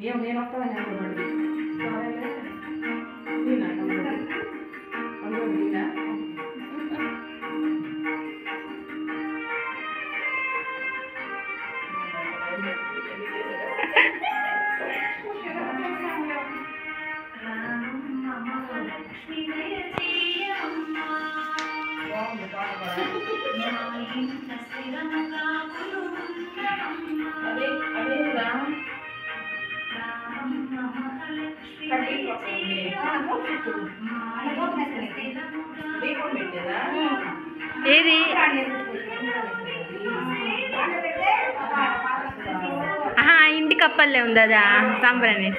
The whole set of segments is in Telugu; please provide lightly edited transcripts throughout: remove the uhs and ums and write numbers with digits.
ఏం నేను వస్తానని అనుకోండి దీనా దీనా ఏది ఇంటి కప్పల్లే ఉంది అదా సాంబ్రాణి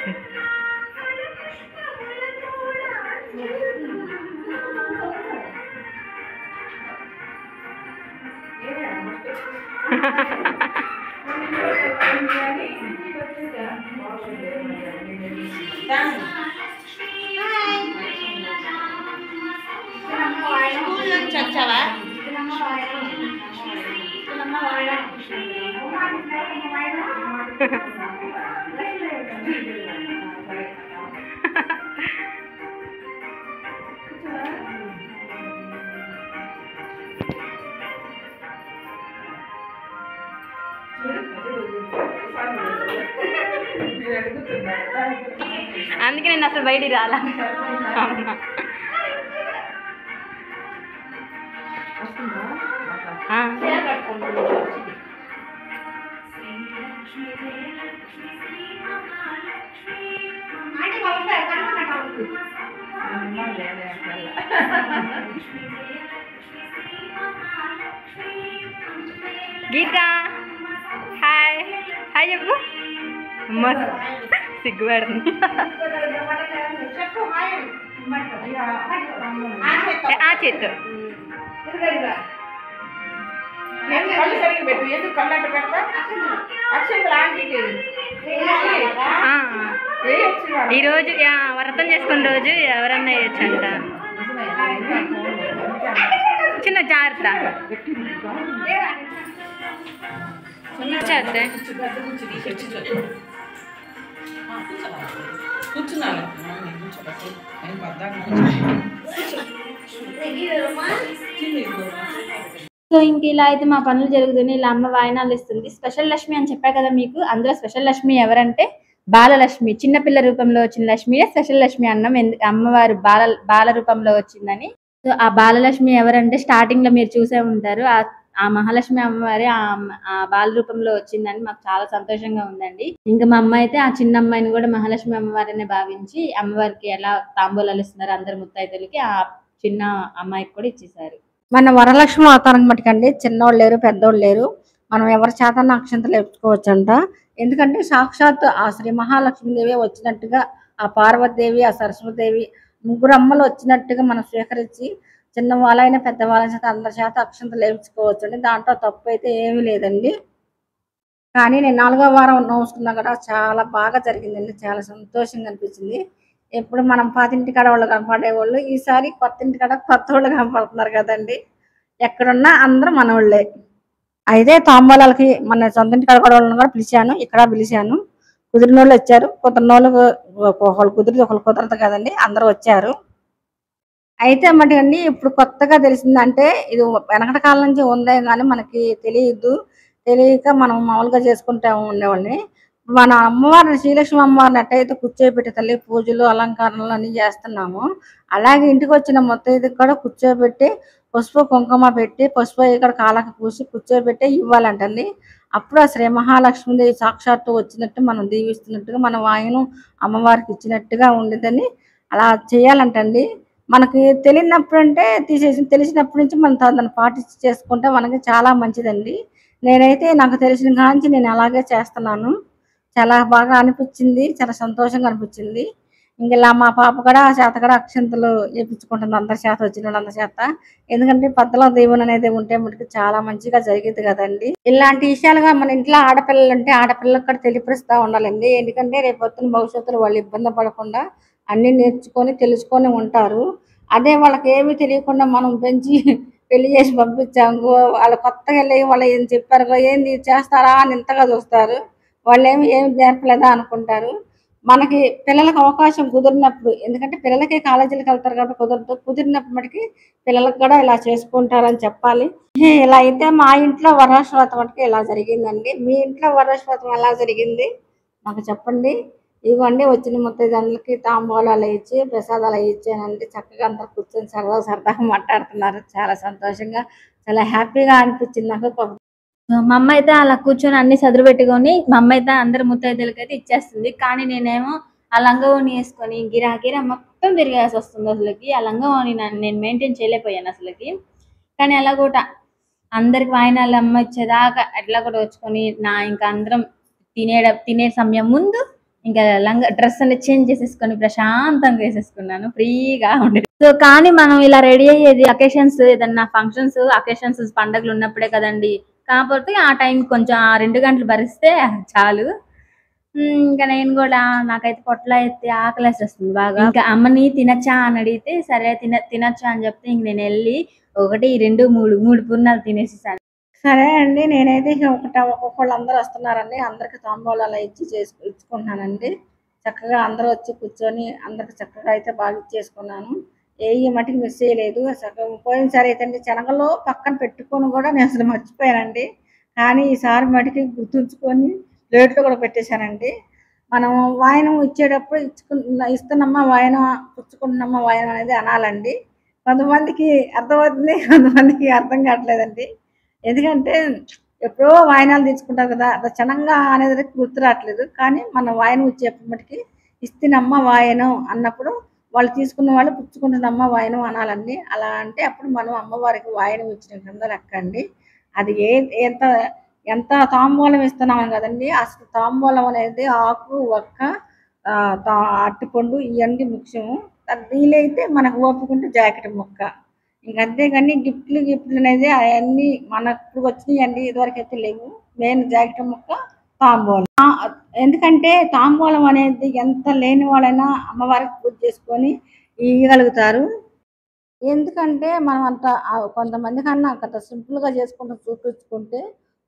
చచ్చావా అందుకే నేను అసలు బయటికి రాలా గీత హాయ్ హాయ్ చెప్పు సిగ్గుపడుతుంది ఆ చేతు పెట్టు ఎందుకు కళ్ళట్టు పెడతా అక్షంతలు ఆంటీకి ఈరోజు వ్రతం చేసుకున్న రోజు ఎవరన్నా వేయచ్చంట చిన్న జాగ్రత్త కూర్చున్నాను సో ఇంక ఇలా అయితే మా పనులు జరుగుతున్నాయి. ఇలా అమ్మ వాయినాలు ఇస్తుంది. స్పెషల్ లక్ష్మి అని చెప్పా కదా మీకు. అందులో స్పెషల్ లక్ష్మి ఎవరంటే బాలలక్ష్మి, చిన్నపిల్ల రూపంలో వచ్చిన లక్ష్మియే స్పెషల్ లక్ష్మి అన్నం. అమ్మవారు బాల రూపంలో వచ్చిందని. సో ఆ బాలలక్ష్మి ఎవరంటే స్టార్టింగ్ లో మీరు చూసే ఉంటారు. ఆ మహాలక్ష్మి అమ్మవారి ఆ బాల రూపంలో వచ్చిందని మాకు చాలా సంతోషంగా ఉందండి. ఇంకా మా అమ్మ అయితే ఆ చిన్న అమ్మాయిని కూడా మహాలక్ష్మి అమ్మవారిని భావించి అమ్మవారికి ఎలా తాంబూలాలు ఇస్తున్నారు అందరు ముత్తైదులకి, ఆ చిన్న అమ్మాయికి కూడా ఇచ్చేసారు. మన వరలక్ష్మి అవతారం మటుకండి చిన్నోళ్ళు లేరు పెద్దోళ్ళు లేరు. మనం ఎవరి చేత అక్షంతలు వేసుకోవచ్చంట. ఎందుకంటే సాక్షాత్ ఆ శ్రీ మహాలక్ష్మీదేవి వచ్చినట్టుగా, ఆ పార్వతీదేవి ఆ సరస్వతిదేవి ముగ్గురు అమ్మలు వచ్చినట్టుగా మనం స్వీకరించి చిన్న వాళ్ళైనా పెద్ద వాళ్ళ చేత అందరి చేత అక్షంతలు వేసుకోవచ్చు అండి. దాంట్లో తప్పు అయితే ఏమీ లేదండి. కానీ నేను 4వ వారం నోసుకున్నా కూడా చాలా బాగా జరిగిందండి. చాలా సంతోషంగా అనిపించింది. ఎప్పుడు మనం పాతింటి కాడ వాళ్ళు కనపడేవాళ్ళు, ఈసారి కొత్తింటి కాడ కొత్త వాళ్ళు కనపడుతున్నారు కదండి. ఎక్కడున్నా అందరూ మనవాళ్ళే. అయితే తాంబూలాలకి మన సొంతింటి కాడ కూడా వాళ్ళని కూడా పిలిచాను, ఇక్కడ పిలిచాను. కుదిరిన వాళ్ళు వచ్చారు, కుదిరిన వాళ్ళు ఒకళ్ళు కుదిరి ఒకళ్ళు కుదరదు కదండి, అందరూ వచ్చారు. అయితే అన్నమాట ఇప్పుడు కొత్తగా తెలిసిందంటే ఇది వెనకటి కాలం నుంచి ఉందే కానీ మనకి తెలియక మనం మామూలుగా చేసుకుంటూ ఉండేవాళ్ళని. మన అమ్మవారిని శ్రీలక్ష్మి అమ్మవారిని ఎట్టయితే కూర్చోబెట్టి తల్లి పూజలు అలంకరణలు అన్నీ చేస్తున్నాము, అలాగే ఇంటికి వచ్చిన మొత్తైదుకి కూడా కూర్చోబెట్టి పసుపు కుంకుమ పెట్టి పసుపు ఇక్కడ కాళ్ళకి పూసి కూర్చోబెట్టి ఇవ్వాలంటండి. అప్పుడు ఆ శ్రీ మహాలక్ష్మీదేవి సాక్షాత్తు వచ్చినట్టు మనం దీవిస్తున్నట్టుగా మన వాయును అమ్మవారికి ఇచ్చినట్టుగా ఉండేదని అలా చేయాలంటండి. మనకి తెలియనప్పుడు అంటే తెలిసినప్పటి నుంచి మనం దాన్ని పాటించి చేసుకుంటే మనకి చాలా మంచిదండి. నేనైతే నాకు తెలిసిన కాంచి నేను అలాగే చేస్తున్నాను. చాలా బాగా అనిపించింది, చాలా సంతోషంగా అనిపించింది. ఇంక ఇలా మా పాప కూడా చేత కూడా అక్షంతలు వేయించుకుంటుంది అందరి చేత, వచ్చిన వాళ్ళందరి చేత. ఎందుకంటే పెద్దల దేవుని అనేది ఉంటే మనకి చాలా మంచిగా జరిగింది కదండి. ఇలాంటి విషయాలుగా మన ఇంట్లో ఆడపిల్లలు ఉంటే ఆడపిల్లలకు కూడా తెలియపరుస్తూ ఉండాలండి. ఎందుకంటే రేపొద్దున భవిష్యత్తులో వాళ్ళు ఇబ్బంది పడకుండా అన్నీ నేర్చుకొని తెలుసుకొని ఉంటారు. అదే వాళ్ళకి ఏమీ తెలియకుండా మనం పెంచి పెళ్లి చేసి పంపించాము, వాళ్ళు కొత్తగా వెళ్ళి వాళ్ళు ఏం చెప్పారు ఏంది చేస్తారా అని ఇంతగా చూస్తారు. వాళ్ళు ఏమి నేర్పలేదా అనుకుంటారు. మనకి పిల్లలకు అవకాశం కుదిరినప్పుడు, ఎందుకంటే పిల్లలకి కాలేజీలకు వెళ్తారు కాబట్టి కుదిరినప్పుడు మటుకి పిల్లలకు కూడా ఇలా చేసుకుంటారని చెప్పాలి. ఇలా అయితే మా ఇంట్లో వరలక్ష్మి మటుకు ఇలా జరిగిందండి. మీ ఇంట్లో వరలక్ష్మి ఎలా జరిగింది నాకు చెప్పండి. ఇవన్నీ వచ్చిన ముత్తైదువులకి తాంబూలాలు ఇచ్చి ప్రసాదాలు ఇచ్చానండి. చక్కగా అందరు కూర్చొని సరదాగా మాట్లాడుతున్నారు. చాలా సంతోషంగా, చాలా హ్యాపీగా అనిపించింది నాకు. మా అమ్మ అయితే అలా కూర్చొని అన్ని సదురు పెట్టుకొని మా అమ్మ అయితే అందరు ముత్తైదులకి అయితే ఇచ్చేస్తుంది. కానీ నేనేమో ఆ లంగావోణి వేసుకొని గిరా మొత్తం తిరిగేసి వస్తుంది అసలుకి. ఆ లంగావోణి నేను మెయింటైన్ చేయలేకపోయాను అసలుకి. కానీ అలా కూడా అందరికి వాయినాలు అమ్మ ఇచ్చేదాకా అట్లా కూడా వచ్చుకొని ఇంకా అందరం తినే సమయం ముందు ఇంకా డ్రెస్ అనేది చేంజ్ చేసేసుకొని ప్రశాంతంగా వేసేసుకున్నాను, ఫ్రీగా ఉండేది. సో కానీ మనం ఇలా రెడీ అయ్యేది అకేషన్స్, ఏదన్నా ఫంక్షన్స్, అకేషన్స్, పండుగలు ఉన్నప్పుడే కదండి. కాకపోతే ఆ టైం కొంచెం ఆ 2 గంటలు భరిస్తే చాలు. ఇంకా నేను కూడా నాకైతే పొట్టలో అయితే ఆకలేసేస్తుంది బాగా. ఇంకా అమ్మని తినచ్చా అని అడిగితే సరే తినచ్చా అని చెప్తే ఇంక నేను వెళ్ళి 1, 2, 3 పూర్ణాలు తినేసేసాను. సరే అండి, నేనైతే ఒక్కొక్కళ్ళు అందరూ వస్తున్నారండి. అందరికి తాంబూలాలు ఇచ్చుకుంటున్నానండి. చక్కగా అందరూ వచ్చి కూర్చొని అందరికి చక్కగా అయితే బాగా ఇచ్చేసుకున్నాను. ఏ మటుకు మిస్ చేయలేదు. చక్కగా పోయినసారి అయితే అండి శనగలు పక్కన పెట్టుకొని కూడా నేను అసలు మర్చిపోయానండి. కానీ ఈసారి మటుకి గుర్తుంచుకొని ప్లేట్లో కూడా పెట్టేశానండి. మనం వాయనం ఇచ్చేటప్పుడు ఇస్తున్నమ్మా వాయనం, పుచ్చుకుంటున్నమ్మా వాయనం అనేది అనాలండి. కొంతమందికి అర్థమవుతుంది, కొంతమందికి అర్థం కావట్లేదండి. ఎందుకంటే ఎప్పుడో వాయినాలు తీసుకుంటారు కదా, అది క్షణంగా అనేది గుర్తు రావట్లేదు. కానీ మనం వాయనం ఇచ్చేపటికి ఇస్తున్నమ్మ వాయనం అన్నప్పుడు వాళ్ళు తీసుకున్న వాళ్ళు పుచ్చుకుంటున్నమ్మ వాయనం అనాలండి. అలా అంటే అప్పుడు మనం అమ్మవారికి వాయనం ఇచ్చిన కింద లెక్క అండి. అది ఎంత ఎంత తాంబూలం ఇస్తున్నాం కదండి. అసలు తాంబూలం అనేది ఆకు, ఒక్క, అరటిపండు ఇవన్నీ ముఖ్యము. వీలైతే మనకు ఓపుకుంటే జాకెట్ ముక్క, అంతేగాని గిఫ్ట్లు అనేది అవన్నీ మనకు వచ్చినాయండి. ఇదివరకు అయితే లేవు. మెయిన్ జాకెట్ ముక్క, తాంబూలం. ఎందుకంటే తాంబూలం అనేది ఎంత లేని వాళ్ళైనా అమ్మవారికి పూజ చేసుకొని ఇవ్వగలుగుతారు. ఎందుకంటే మనం అంత కొంతమంది కన్నా అంత సింపుల్గా చేసుకుంటూ చూపించుకుంటే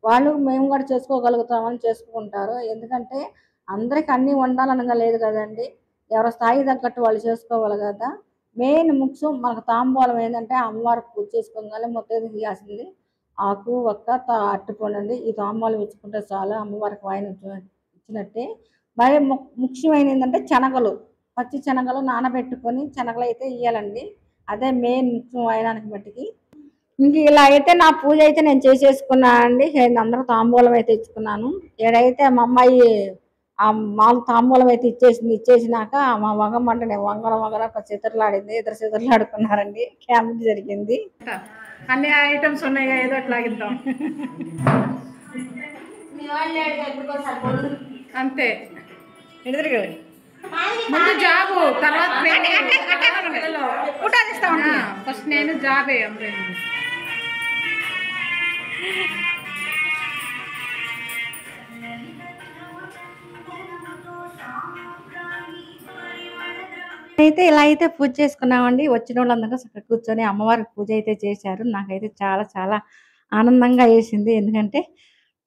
వాళ్ళు మేము కూడా చేసుకోగలుగుతామని చేసుకుంటారు. ఎందుకంటే అందరికి అన్నీ వండాలనగా లేదు కదండి. ఎవరి స్థాయి తగ్గట్టు వాళ్ళు చేసుకోవాలి కదా. మెయిన్ ముఖ్యం మనకు తాంబూలం ఏంటంటే అమ్మవారికి పూజ చేసుకోగానే మొత్తం ఇవ్వాల్సింది ఆకు, ఒక్క, అరటిపండు అండి. ఈ తాంబూలం ఇచ్చుకుంటే చాలా అమ్మవారికి వాయిన ఇచ్చినట్టే. మరి ముఖ్యమైనది ఏంటంటే శనగలు, పచ్చి శనగలు నానబెట్టుకొని శనగలు అయితే ఇవ్వాలండి. అదే మెయిన్ ముఖ్యం వాయనానికి మట్టికి. ఇంక ఇలా అయితే నా పూజ అయితే నేను చేసేసుకున్నాను అండి. అందరూ తాంబూలం అయితే ఇచ్చుకున్నాను. ఏడైతే మా అమ్మాయి మాకు తాంబూలం అయితే ఇచ్చేసినాక మా వంగమంట నేను వంగర చిత్రలాడింది. ఇద్దరు చిత్రలాడుకున్నారండి. క్యాంప్ జరిగింది. అన్ని ఐటమ్స్ ఉన్నాయి, ఏదో అట్లా ఇద్దాం అంతే. ముందు జాబు, తర్వాత ఫస్ట్ నేను జాబే. అయితే ఇలా అయితే పూజ చేసుకున్నామండి. వచ్చిన వాళ్ళందరూ చక్కగా కూర్చొని అమ్మవారికి పూజ అయితే చేశారు. నాకైతే చాలా చాలా ఆనందంగా వేసింది. ఎందుకంటే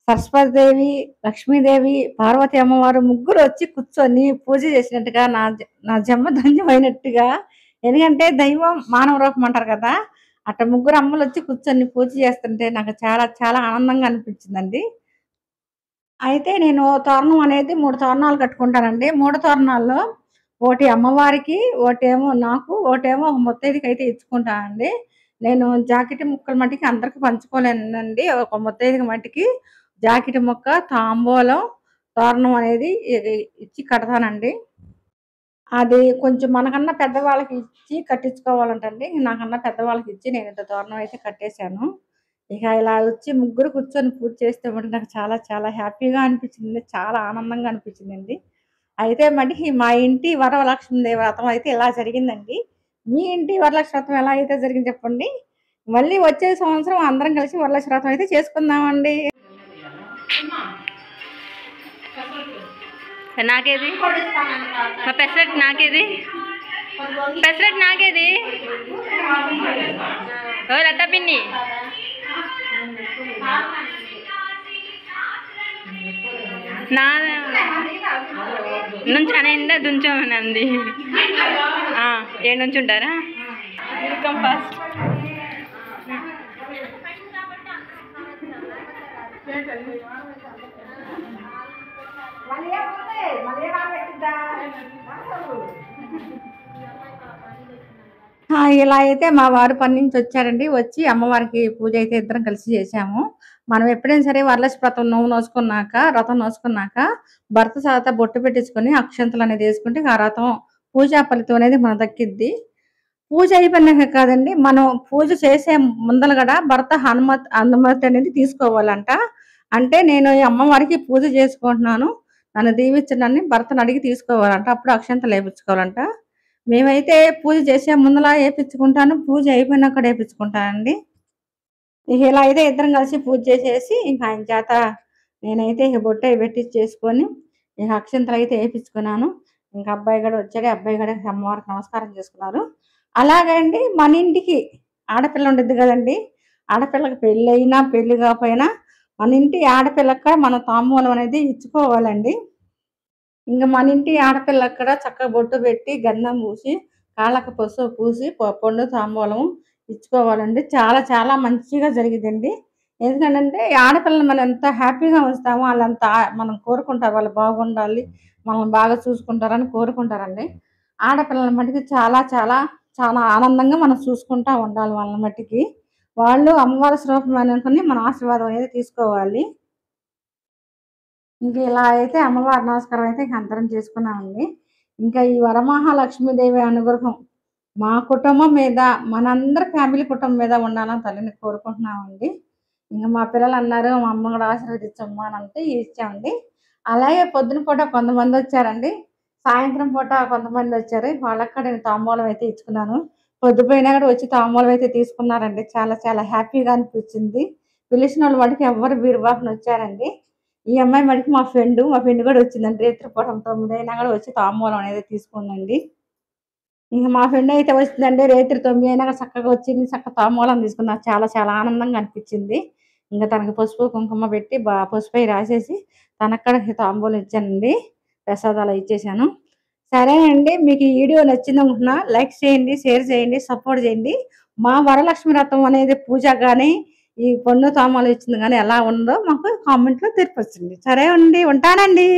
సరస్వతిదేవి, లక్ష్మీదేవి, పార్వతి అమ్మవారు ముగ్గురు వచ్చి కూర్చొని పూజ చేసినట్టుగా నా జన్మ ధన్యమైనట్టుగా. ఎందుకంటే దైవం మానవ రూపం అంటారు కదా, అట్లా ముగ్గురు అమ్మలు వచ్చి కూర్చొని పూజ చేస్తుంటే నాకు చాలా చాలా ఆనందంగా అనిపించిందండి. అయితే నేను తోరణం అనేది 3 తోరణాలు కట్టుకుంటానండి. 3 తోరణాల్లో ఒకటి అమ్మవారికి, ఒకటేమో నాకు, ఒకటేమో ముత్తైదుకి అయితే ఇచ్చుకుంటానండి. నేను జాకెట్ ముక్కల మట్టికి అందరికి పంచుకోలేనండి. ఒక ముత్తైదుకి మట్టికి జాకెట్ ముక్క, తాంబూలం, తోరణం అనేది ఇచ్చి కడతానండి. అది కొంచెం మనకన్నా పెద్దవాళ్ళకి ఇచ్చి కట్టించుకోవాలంటండి. నాకన్నా పెద్దవాళ్ళకి ఇచ్చి నేను ఇంత తోరణం అయితే కట్టేశాను. ఇక ఇలా వచ్చి ముగ్గురు కూర్చొని పూజ చేస్తే మటుకు నాకు చాలా చాలా హ్యాపీగా అనిపించింది. చాలా ఆనందంగా అనిపించిందండి. అయితే మటుకి మా ఇంటి వరలక్ష్మీదేవి వ్రతం అయితే ఇలా జరిగిందండి. మీ ఇంటి వరలక్ష్మి వ్రతం ఎలా అయితే జరిగింది చెప్పండి. మళ్ళీ వచ్చే సంవత్సరం అందరం కలిసి వరలక్ష్మి వ్రతం అయితే చేసుకుందామండి. నాకేది పెసరెట్, నాకేది పెసరెట్, నాకేది లత పిన్ని. నా నుంచా దుంచోనంది ఏ నుంచి ఉంటారా ఫస్ట్ ఇలా అయితే మా వారు పని నుంచి వచ్చారండి. వచ్చి అమ్మవారికి పూజ అయితే ఇద్దరం కలిసి చేసాము. మనం ఎప్పుడైనా సరే వరలక్ష్మి వ్రతం రథం నోసుకున్నాక భర్త చేత బొట్టు పెట్టించుకొని అక్షంతలు అనేది వేసుకుంటే ఆ రథం పూజా ఫలితం అనేది మన దక్కిద్ది. పూజ అయిపోయినాక కాదండి, మనం పూజ చేసే ముందల కూడా భర్త అనుమతి అనేది తీసుకోవాలంట. అంటే నేను ఈ అమ్మవారికి పూజ చేసుకుంటున్నాను, నన్ను దీవించడాన్ని భర్తను అడిగి తీసుకోవాలంట. అప్పుడు అక్షంతలు వేయించుకోవాలంట. మేమైతే పూజ చేసే ముందలా వేయించుకుంటాను, పూజ అయిపోయినాక వేయించుకుంటానండి. ఇలా అయితే ఇద్దరం కలిసి పూజ చేసేసి ఇంకా ఆయన చేత నేనైతే బొట్టు పెట్టించేసుకొని ఇక అక్షంతలు అయితే వేయించుకున్నాను. ఇంకా అబ్బాయి కూడా వచ్చాడు, అబ్బాయి కూడా అమ్మవారికి నమస్కారం చేసుకున్నారు. అలాగే అండి, మన ఇంటికి ఆడపిల్ల ఉండద్దు కదండి, ఆడపిల్లకి పెళ్ళి అయినా పెళ్లి కాకపోయినా మన ఇంటి ఆడపిల్లకి కూడా మనం తాంబూలం అనేది ఇచ్చుకోవాలండి. ఇంకా మన ఇంటి ఆడపిల్లకి కూడా చక్కగా బొట్టు పెట్టి గంధం పూసి కాళ్ళకు పసుపు పూసి పండు తాంబూలం ఇచ్చుకోవాలండి. చాలా చాలా మంచిగా జరిగిద్దండి. ఎందుకంటే ఆడపిల్లలు మనం ఎంత హ్యాపీగా ఉంచుతామో వాళ్ళంతా మనం కోరుకుంటారు, వాళ్ళు బాగుండాలి, మనం బాగా చూసుకుంటారని కోరుకుంటారండి. ఆడపిల్లల మట్టికి చాలా చాలా చాలా ఆనందంగా మనం చూసుకుంటూ ఉండాలి. వాళ్ళ మట్టికి వాళ్ళు అమ్మవారి స్వరూపం అనుకుని మన ఆశీర్వాదం అనేది తీసుకోవాలి. ఇంక ఇలా అయితే అమ్మవారి నమస్కారం అయితే అందరం చేసుకున్నామండి. ఇంకా ఈ వరమహాలక్ష్మీదేవి అనుగ్రహం మా కుటుంబం మీద, మనందరి ఫ్యామిలీ కుటుంబం మీద ఉండాలని తల్లిని కోరుకుంటున్నామండి. ఇంకా మా పిల్లలు అన్నారు మా అమ్మ కూడా ఆశీర్వదించమ్మా అని అంటే ఇచ్చామండి. అలాగే పొద్దున పూట కొంతమంది వచ్చారండి, సాయంత్రం పూట కొంతమంది వచ్చారు. వాళ్ళకి కూడా నేను తాంబూలం అయితే ఇచ్చుకున్నాను. పొద్దుపోయినా కూడా వచ్చి తాంబూలం అయితే తీసుకున్నారండి. చాలా చాలా హ్యాపీగా అనిపించింది. పిలిచిన వాళ్ళు వాడికి ఎవరు వీరుబాబుని వచ్చారండి. ఈ అమ్మాయి మడికి మా ఫ్రెండ్ కూడా వచ్చిందండి. రేత్రి పూట 9 అయినా కూడా వచ్చి తాంబూలం అనేది తీసుకుందండి. ఇంకా మా ఫ్రెండ్ అయితే వచ్చిందండి, రేత్రి 9 అయినా కూడా చక్కగా వచ్చింది, చక్కగా తాంబూలం తీసుకున్నా. చాలా చాలా ఆనందంగా అనిపించింది. ఇంకా తనకి పసుపు కుంకుమ పెట్టి పసుపై రాసేసి తనకు కూడా తాంబూలం ఇచ్చానండి, ప్రసాదాలు ఇచ్చేసాను. సరే అండి, మీకు ఈ వీడియో నచ్చింది అనుకుంటున్నా. లైక్ చేయండి, షేర్ చేయండి, సపోర్ట్ చేయండి. మా వరలక్ష్మి వ్రతం అనేది పూజ కానీ ఈ పండు తాంబూలం ఇచ్చింది కానీ ఎలా ఉందో మాకు కామెంట్లో తెలియపరచండి. సరే అండి, ఉంటానండి.